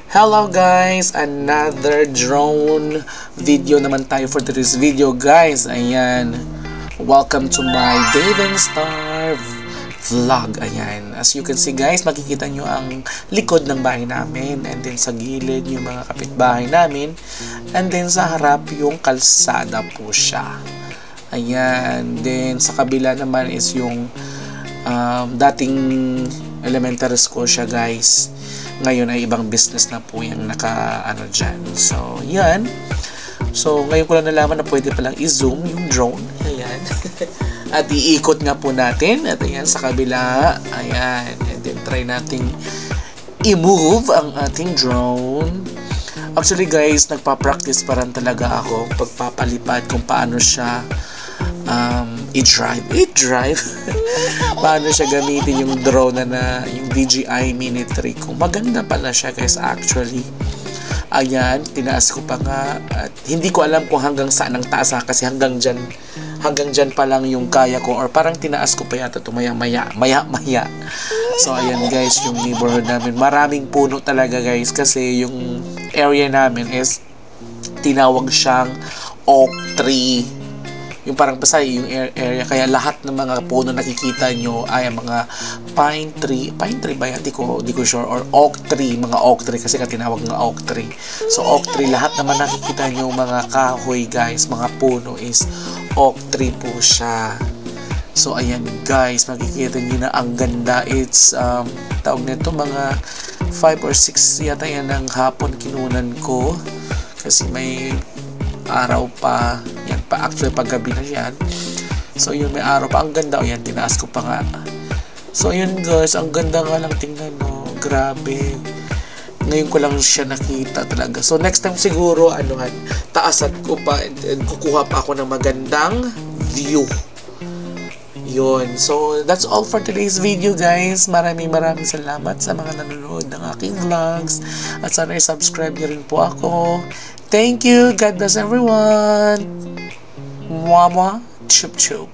Hello guys! Another drone video naman tayo for today's video guys. Ayan. Welcome to my Dave and Star vlog. Ayan. As you can see guys, makikita nyo ang likod ng bahay namin. And then sa gilid yung mga kapitbahay namin. And then sa harap yung kalsada po siya. Ayan. Then sa kabila naman is yung dating elementary school siya guys. Ngayon ay ibang business na po yung dyan. So, yan. So, ngayon ko lang nalaman na pwede palang i-zoom yung drone. Ayan. At iikot nga po natin. At ayan, sa kabila. Ayan. And then, try nating i-move ang ating drone. Actually, guys, nagpa-practice pa rin talaga ako pagpapalipad kung paano siya i-drive. Paano siya gamitin yung drone na yung DJI Mini 3 ko. Maganda pala siya guys actually. Ayan, tinaas ko pa nga at hindi ko alam kung hanggang saan ang taas kasi hanggang dyan pa lang yung kaya ko or parang tinaas ko pa yata ito maya. So ayan guys, yung neighborhood namin maraming puno talaga guys kasi yung area namin is tinawag siyang oak tree. Yung parang basta yung area, kaya lahat ng mga puno nakikita nyo ay mga pine tree ba yan? Di ko sure, or oak tree, mga oak tree kasi tinawag nga oak tree. So oak tree, lahat naman nakikita nyo mga kahoy guys, mga puno is oak tree po siya. So ayan guys, makikita nyo na ang ganda. It's tawag nito mga 5 or 6 yata yan ng hapon kinunan ko kasi may araw pa yan pa, actually paggabi na yan. So yun, may araw pa, ang ganda. O yan, tinaas ko pa nga. So yun guys, ang ganda nga lang tingnan, no, grabe. Ngayon ko lang siya nakita talaga. So next time siguro taasan ko pa and kukuha pa ako ng magandang view. Yun. So that's all for today's video guys. Maraming salamat sa mga nanonood ng aking vlogs. At sana i-subscribe niyo rin po ako. Thank you. God bless everyone. Mwah mwah. Chup chup.